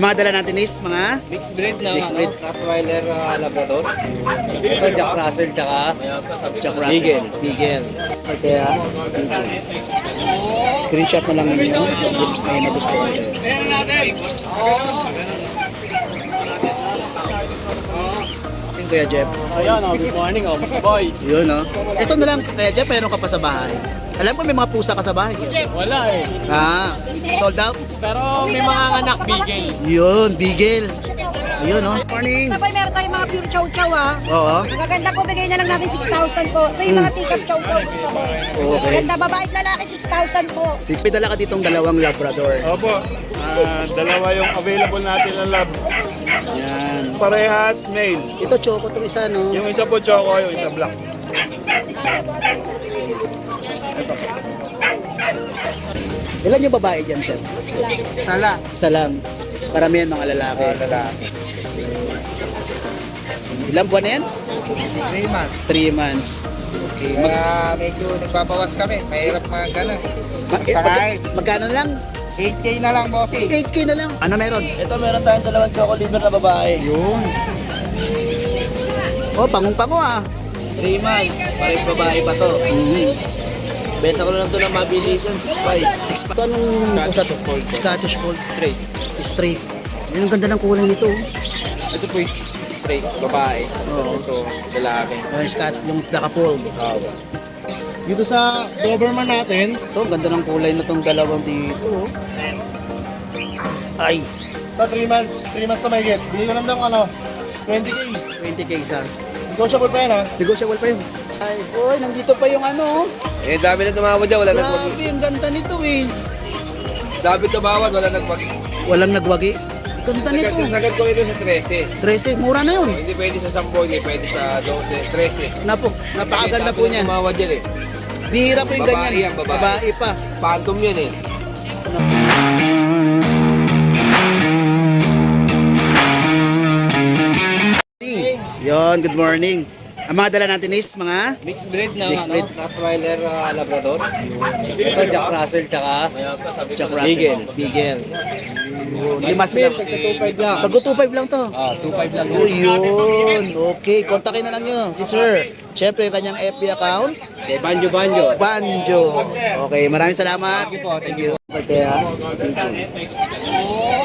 Ang mga dala natin is mga Mixed breed ng Mixed breed. Rottweiler Labrador. Ito Jack Russell tsaka Jack Russell. Beagle. Kaya, screenshot mo lang ninyo. Ay, nagusto ko. Yung Kuya Jeff. Ayan, good morning, Mr. Boy. Yun, no? Ito na lang, Kuya Jeff, mayroon ka pa sa bahay. Alam ko may mga pusa ka sa bahay. Wala eh. Ah, sold out? Pero may mga anak bigay. Yun, Beagle. Ayun, no? Morning. Sabay, meron tayong mga pure chow-chow ha. Oo. Ang gaganda po, bigay na lang natin 6,000 po. Ito yung mga tikap chow-chow. Okay. Ganda, babae at lalaki, 6,000 po. May dala ka ditong dalawang Labrador. Opo, dalawa yung available natin na lab. Yan. Parehas male. Ito, choco itong isa, no? Yung isa po choco, yung isa black. Ilan yung babae dyan, sir? Sala. Isa lang. Karamihan mga lalaki. Lalaki. Ilang buwan na yan? 3 months. 3 months. Okay. Kaya medyo nagbabawas kami. Mahirap mga gano'n. Magkano lang? 8K na lang, bossy. 8K na lang. Ano meron? Ito meron tayong dalawang choco liver na babae. Yun. Oh, pangong-pango ah. 3 months. Pares babae pa to. Benta ko na lang to ng mabilisan, 6.5. 6 pa. Ito anong pusa to? Scottish Fold. Straight. Straight. Yan ang ganda ng kulay nito. Ito po yung straight, babae. Oo. Ito, lalaki. Yung naka-fold. Dito sa Doberman natin, ito, ganda ng kulay na itong dalawang dito. Ay, Ito 3 months. 3 months na may get. Bili ko lang daw ano, 20K. 20K isa. Negotiable pa yan ha. Negotiable pa yun. Ay, boy, nandito pa yung ano. Eh, dami na tumawad dyan, wala nagwagi. Grabe, ang ganda nito eh. Dami tumawad, wala nagwagi. Walang nagwagi. Ganda nito. Sagad ko ito sa 13. 13, mura na yun. Hindi pwede sa 10, hindi pwede sa 12, 13. Napakaganda po niyan. Tumawad yan eh. Bihira po yung Babae ganyan. yan, babae. Babae pa. Phantom yan eh. Yon, good morning. Ang mga dala natin is mga Mixed breed ng Mixed breed. Rottweiler Labrador. Ito Jack Russell tsaka Jack Russell. Beagle. Lima sila. Tagka 2.5 lang. Tago 2.5 lang to. 2.5 lang. Yun. Okay, kontakin na lang nyo si sir. Siyempre yung kanyang FB account. Okay, Banjo. Banjo. Okay, maraming salamat. Thank you. Kaya,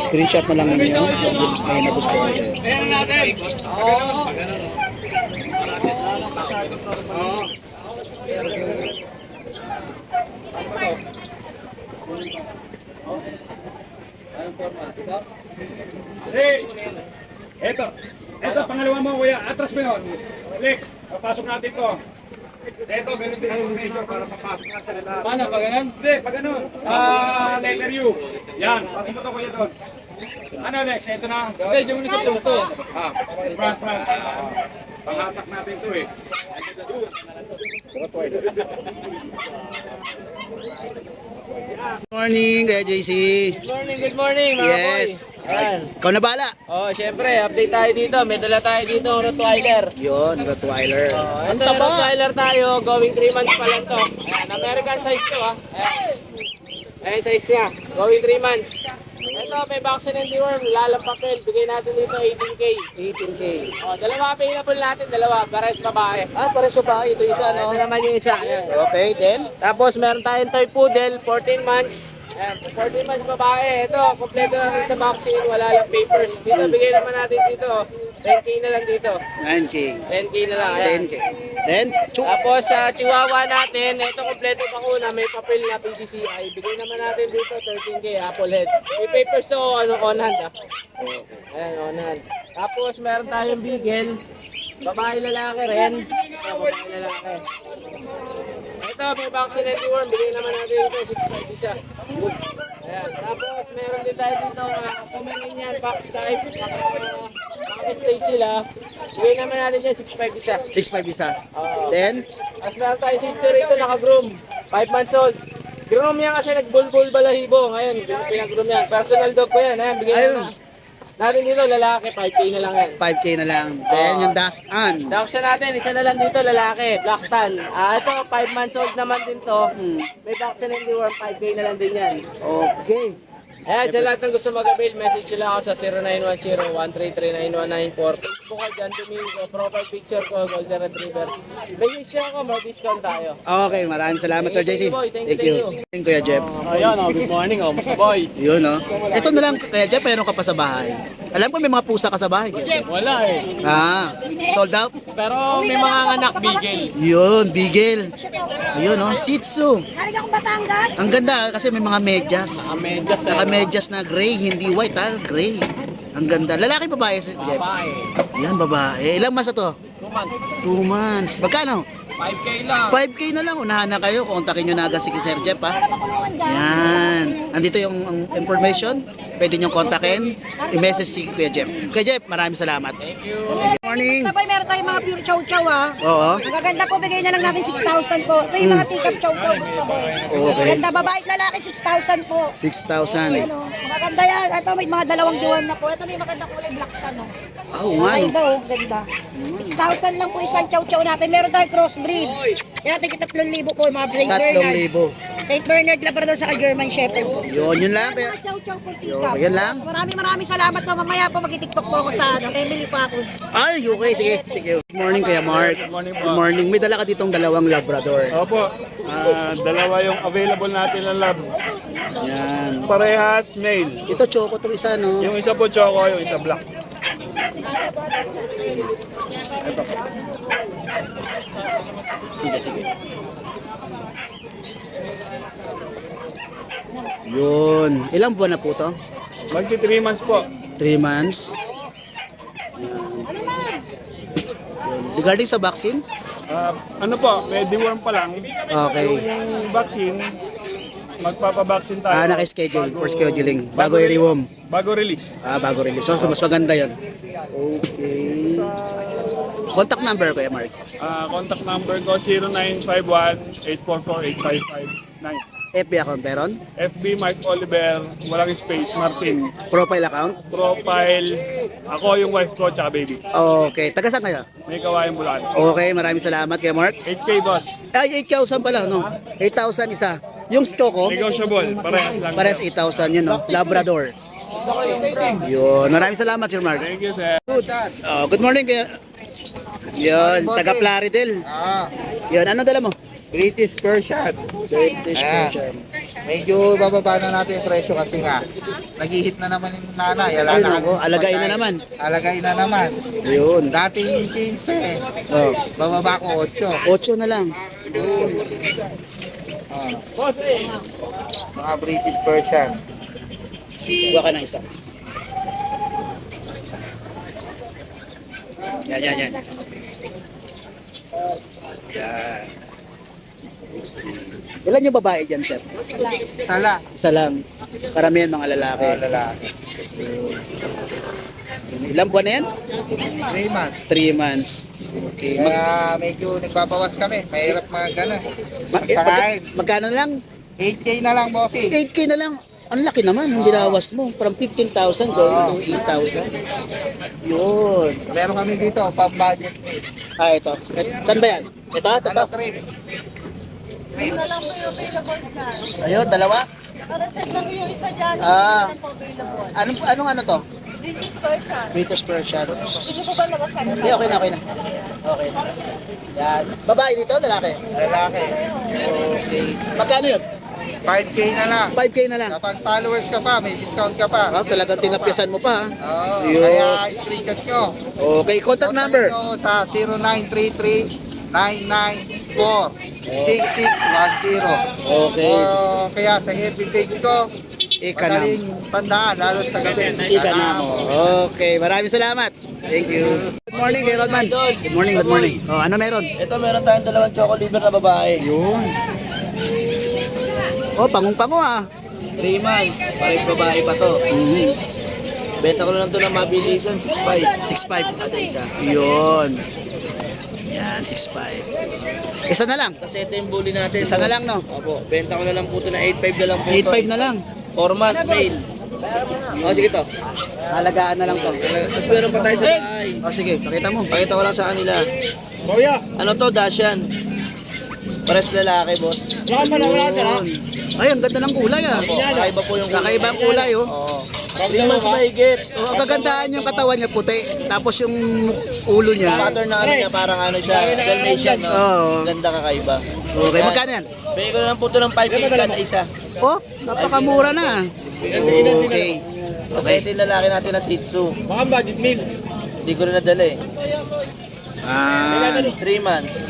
screenshot mo lang ninyo. Ay, nagustuhan ko. Hey! Eto, pangalawa mo kuya, atras mo yun. Lex, papasok natin to. Eto, ganun din ang medyo para papasok na sa nila. Paano, pag ganun? Hindi, pag ganun. Letter U. Yan, pasok mo to kuya doon. Ano Lex, eto na. Hindi, yung muna sa puso. Front. Pangatak natin to eh. Morning, kaya JC. Good morning mga Yes. boy. Ayan. Ikaw na bala. Oh, syempre, update tayo dito. May dala tayo dito, Rottweiler. Yun, Rottweiler. Ito, Rottweiler tayo, going 3 months pa lang to. Ayan, American size to ha. Ayan size niya, going 3 months. Ito, may vaccine and deworm, lalang papel. Bigay natin dito 18K. 18K. Oh, dalawa available natin, dalawa, pares babae. Ah, pares babae. Ito isa, no? Ito naman yung isa. Ayan. Okay, then. Tapos meron tayong toy poodle, 14 months. Ayan, 14 months babae. Ito, kompleto na rin sa vaccine, wala lang papers. Dito, bigay naman natin dito. 10K na lang dito. 9K. 10K na lang. Ayan. 10K. Then, Tapos sa Chihuahua natin, ito kompleto bakuna, may papel na PCCI. Bigay naman natin dito 13K, Apple Head. May papers to, on hand ah. Ayan, on hand. Tapos meron tayong Beagle. Babae lalaki rin. Ito, babae lalaki. Ito, may vaccine and deworm. Bigay naman natin dito 6.5 isa. Ayan. Tapos meron din tayo dito Pomeranian box type. Naka-stage sila. Bigay naman natin dyan 6.5 isa. 6.5 isa. Oo. Then, Tapos meron tayo si rito naka-groom. 5 months old. Groom yan kasi nagbulbul balahibo. Ngayon, pinag-groom yan. Personal dog ko yan. Ayan, bigyan Ayun. na. Natin dito, lalaki. 5K na lang yan. 5K na lang. Then, yung Daskan. Daksya natin, isa na lang dito, lalaki. Black tan. Ito, 5 months old naman din to. May vaccine and deworm, 5K na lang din yan. Okay. Ayan, sa lahat ng gusto mag-avail, message nyo lang ako sa 0910-133-9194. Facebook ko, John Domingo. Profile picture ko, Golden Retriever. Message nyo ako, may discount tayo. Okay, maraming salamat Sir JC. Thank you. Thank you, Kuya Jeff. Ayan, good morning, Mr. Boy. Yun, no? Ito na lang, Kuya Jeff, meron ka pa sa bahay. Alam ko may mga pusa ka sa bahay. Wala eh. Ah, sold out? Pero may mga anak bigel. Yun, Beagle. Yun, no? Shih Tzu. Galing akong Batangas. Ang ganda kasi may mga medyas. Medyas Naka-medyas na gray, hindi white ha, gray. Ang ganda. Lalaki babae si Jeff? babae. Yan, babae. Ilang months na to? 2 months. 2 months. Magkano? 5K lang. 5K na lang. Unahan na kayo. Kontakin nyo na agad si Sir Jeff ha. Yan. Andito yung information. Pwede nyo kontakin. I-message si Kuya Jeff. Kuya Jeff, maraming salamat. Thank you. Good morning. Basta boy, meron tayong mga pure chow chow ha. Oo. Ang gaganda po, bigay na lang natin 6,000 po. Ito yung mga teacup chow chow. Basta boy. Okay. Ganda, babae at lalaki, 6,000 po. 6,000. Ano, maganda yan. Ito may mga dalawang diwan na po. Ito may maganda kulay black tan. Oh. Oo nga. Ay, no? iba oh, ganda. 6,000 lang po isang chow chow natin. Meron tayong crossbreed. Kaya natin 3,000 po yung mga St. Bernard. 3,000. St. Bernard Labrador sa German Shepherd po. Yun lang. Kaya, Mga chow chow po Yo, teacup. yan lang. Maraming salamat po. Mamaya po mag-tiktok po ako sa Emily pa ako. ay, okay. Sige. Thank you. Good morning, Kuya Mark. Good morning. May dala ka ditong dalawang Labrador. Opo, dalawa yung available natin ng lab. Yan. Parehas male. Ito, choco to isa, no? Yung isa po choco, yung isa black. Sige, sige. Yun. Ilang buwan na po to? Magti 3 months po. 3 months. Yun. Regarding sa vaccine? Ano po, may deworm pa lang. Okay. Yung vaccine, magpapabaksin tayo. Naka-schedule for scheduling. Bago i-rewarm. Bago release. Bago release. So, mas maganda yun. Okay. Contact number, Kuya Mark. Contact number ko 0951-844-8559. FB account meron? FB Mike Oliver, walang space, Martin. Profile account? Profile, ako yung wife ko tsaka baby. Okay. Taga saan kayo? May kawain bulan. Okay, maraming salamat, Kuya Mark. 8K boss. Ay, 8,000 pala, no? 8,000 isa. Yung choco, Negotiable, parehas lang. pares 8,000 yun, no? Labrador. Yun. Maraming salamat, Sir Mark. Thank you, sir. Good morning, Kuya. Yun, taga Plaridel. Yun, ano dala mo? British Persian. British Ayan. Persian. Medyo bababa na natin yung presyo kasi nga nag-hit na naman yung nanay. Ay, nako, alagayin na naman. Alagayin na naman. Yun. Dating 15, Oh, bababa ko 8. 8 na lang. Mga British Persian. Buha ka ng isa. Yan, yan, yan. Yan. Ilan yung babae dyan, sir? Sala. Isa lang. Karamihan mga lalaki. Lalaki. Ilang buwan na yan? 3 months. 3 months. Okay. Kaya medyo nagbabawas kami. Mahirap mga gano'n. Magkano na lang? 8K na lang, bossing. 8K na lang. Ang laki naman yung binawas mo. From 15,000 going to 8,000. Yun. Meron kami dito, pang-budget meat. Ito. Saan ba yan? Ito? Ito? Ano, trip? Ayun, dalawa? Naraset lang yung isa dyan. Anong ano to? British Persian. British Persian. Hindi ko ba labasan? Hindi, okay na, okay na. Okay na. Yan. Babae dito, lalaki? Lalaki. Okay. Magkano yun? 5K na lang. 5K na lang. Kapag followers ka pa, may discount ka pa. Talagang tinapyasan mo pa. Oo, Yun. kaya screenshot nyo. Okay, contact number. Kontakin nyo sa 0933-994-6610. Okay. O kaya sa FB page ko, Ika na. madaling tandaan, lalo sa gabi. Ika na mo. Okay, maraming salamat. Thank you. Good morning, kay Rodman. Good morning, good morning. Oh, ano meron? Ito meron tayong dalawang choco liver na babae. Yun. Oh, pangong-pango ah. 3 months. Pares babae pa to. Benta ko na lang to ng mabilisan. 6.5. 6'5". Ada isa. Yun. Yan, 6'5". Isa na lang. Kasi ito yung bully natin. Isa na lang, no? Opo. Benta ko na lang po ito na 8.5 na lang po. 8'5 na lang. 4 months male. O sige to. Halagaan na lang to. Tapos meron pa tayo sa bahay. O sige, pakita mo. Pakita ko lang sa kanila. Kuya, Ano to? Dashan. Pares lalaki, boss. wala Yun. Ay, ang ganda ng kulay ah. Kakaiba po yung Kakaiba ang kulay oh. Oo. 3 months mahigit. Oh, ang kagandahan yung katawan niya puti. Tapos yung ulo niya. Pattern na ano niya, parang ano siya, Dalmatian, no? Oo. Ganda kakaiba. Okay, magkano yan? Bigay ko na lang po ito ng 5K kada isa. Oh, napakamura na. Okay. Kasi ito yung lalaki natin na Shih Tzu. Baka budget meal. Hindi ko rin nadala eh. Ah, 3 months.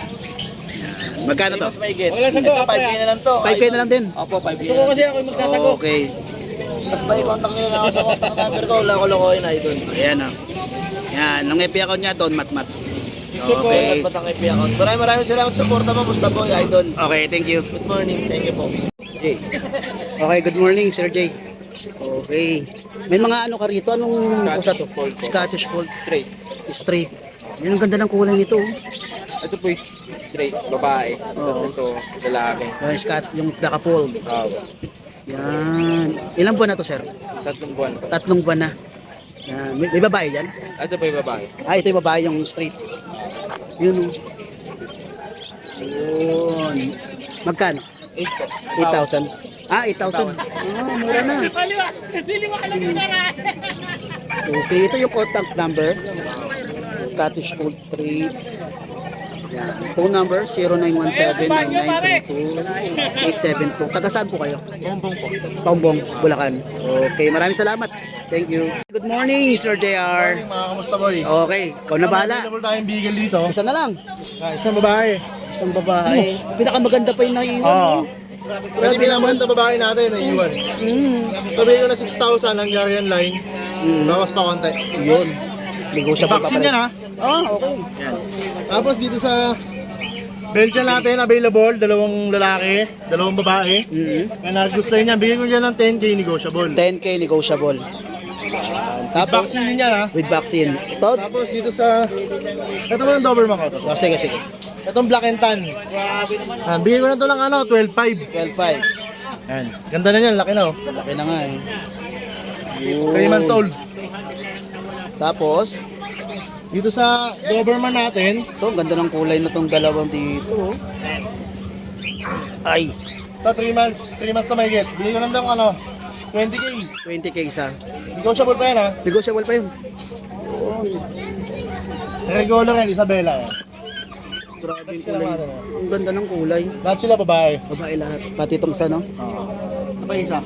magkano 3 to? months mahigit. Wala sa Ito go, 5K na lang to. 5K na lang din. Opo, 5K Gusto na ko lang. kasi ako yung magsasagot. Okay. Tapos pa i-contact nyo na ako sa contact number ko. Wala ko lokohin, idol. Ayan oh. Yan, ang FB account niya doon, matmat. Okay. Okay. At ang IP account. Maraming salamat sa suporta mo, Musta Boy, idol. Okay, thank you. Good morning. Thank you po. Okay, good morning, Sir Jay. Okay. May mga ano ka rito? Anong usa to? Scottish Fold. Straight. Straight. Yan ang ganda ng kulay nito. Oh. Ito po is straight, babae. Oo. Tapos ito, lalaki. Yung naka-fold. Yan. Ilang buwan na to, sir? 3 buwan. 3 buwan na. Yan. May babae dyan? Ito po yung babae. Ah, ito yung babae, yung straight. Yun. Oh. Yun. Magkano? 8,000. Ah, 8,000. Ah, mura na. Okay, ito yung contact number. Scottish Fold Street. Yan. Phone number 0917-9932-872. Taga saan po kayo? Paumbong, Bulacan. Okay, maraming salamat. Thank you. Good morning, Sir JR. Mga kamusta boy? Okay, ikaw na bahala. Available tayong bigel dito. Isa na lang. Isang babae. Isang babae. Pinakamaganda pa yung naiiwan. Oo. Oh. Pero pinamaganda babae natin, naiiwan. Sabihin ko na 6,000 ang Garian line. Bawas pa konti. Yun. Negotiable pa Vaccine pala. yan ha. Okay. Tapos dito sa Belgian natin, available, 2 lalaki, 2 babae. Kaya nagustuhan niya, bigyan ko dyan ng 10K negotiable. 10K negotiable. Yan. Tapos, Vaccine din yan ha. with vaccine. Ito? Tapos dito sa, ito mo ng Doberman ko. Oh, sige, sige. Itong Black and Tan. Bigyan ko na ito ng 12,500. 12.5. Yan. Ganda na yan, laki na oh. Laki na nga eh. 3 months old. Tapos, Dito sa Doberman natin, ito, ang ganda ng kulay na tong dalawang dito. Oh. Ay, ito 3 months na mahigit. Bigyan ko lang ng 20K. 20K isa. Negotiable pa yan ha. Negotiable pa yun. Regular yan, Isabela. Grabe yung Sila kulay. mga ano. Ang ganda ng kulay. Lahat sila babae. Babae lahat. Pati itong isa, no? Ito pa isa.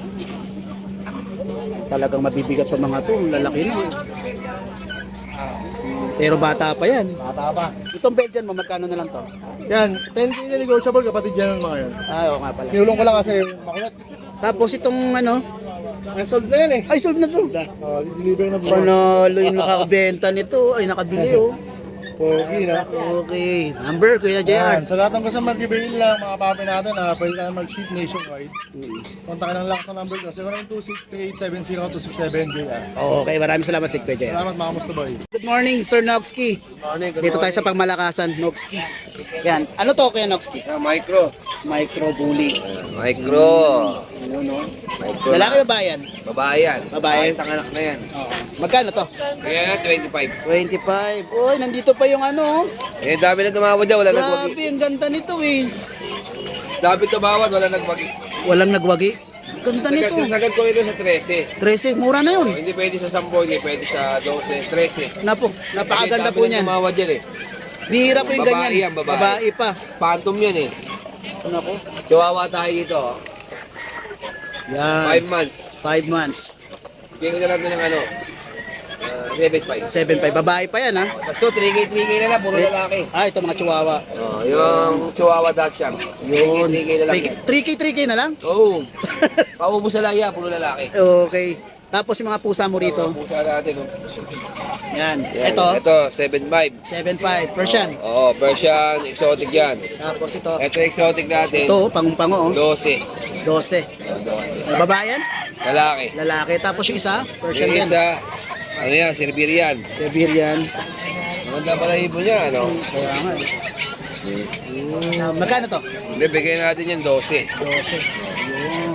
Talagang mabibigat pa mga to. Lalaki na. Pero bata pa yan. Bata pa. Itong Belgian mo, magkano na lang to? Yan, 10K na negotiable, kapatid yan ng mga yun. Ah, oo nga pala. Kinulong ko lang kasi makulit. Tapos itong ano, May sold na yan eh. ay sold na to. Deliver na po. Panalo yung nakakabenta nito. Ay, nakabili oh. Pogi na. Okay. Number, Kuya Yan, JR. sa lahat ng gusto mag-ibail lang, mga papi natin, pwede tayo mag-ship nationwide. Kontakin lang lang sa number ko, 0926-3870-267 JR. Okay, maraming salamat si Kuya JR. Salamat mga musta boy. Good morning, Sir Noxky. Morning, Dito tayo sa Pangmalakasan, Noxky. Yan. Ano to, Kuya Noxky? Micro. Micro bully. Micro. Ano, no? Micro. Lalaki ba bayan? Babae yan. Babae. Isang anak na yan. Magkano to? Kaya na 25. 25. Uy, nandito pa yung ano. Eh, dami na tumawad dyan. Wala nagwagi. Grabe, ang ganda nito eh. Dami tumawad. Wala nagwagi. Walang nagwagi. Ganda nito. Sagad ko nito sa 13. 13, mura na yun. Hindi pwede sa 10, hindi pwede sa 12, 13. Napo, napakaganda po niyan. Tumawad yan eh. Bihira po yung Babae ganyan. yan, babae. pa. Phantom yan eh. Nako. Chihuahua tayo dito. oh. Yan. 5 months. 5 months. Bigyan ko na lang ito ng 7.5. 7.5. Babae pa yan ha. Tapos 3K na lang, puro lalaki. Ah, ito mga chihuahua. Oh, yung Chihuahua Dachshund. Yun. 3K na lang. 3K na lang? Oo. Paubos na lang yan, puro lalaki. Okay. Tapos yung mga pusa mo rito. Pusa natin. Oh. Yan. Yan. Ito, Ito, 7.5. 7.5. Persian. Oo, Persian, exotic yan. Tapos ito. Ito exotic natin, Ito, pango-pango oh. 12. 12. 12. Babae yan? Lalaki. Lalaki. Tapos yung isa, Persian Yung din. isa, ano yan, Siberian. Siberian. Maganda pala ibon niya, ano? Kaya nga eh. Magkano to? Hindi, bigyan natin yan 12. 12. Yun.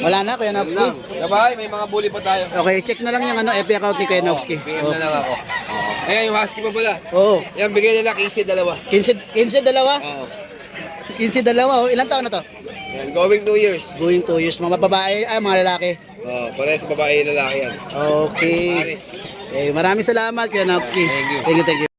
Wala na, Kuya Yan Noxky? lang. Sabay, may mga bully pa tayo. Okay, check na lang yung ano, FB account ni Kuya Noxky. Bigyan na lang ako. Ayan, yung husky pa pala. Oo. Yan, bigyan nila 15, dalawa. 15 dalawa? Oo. 15 dalawa oh. Ilang taon na to? Yan, Going 2 years. Going 2 years. Mga babae, mga lalaki. Parehas babae lalaki yan. Okay. Paris. Maraming salamat, Kuya Noxky. Thank you. Thank you, thank you.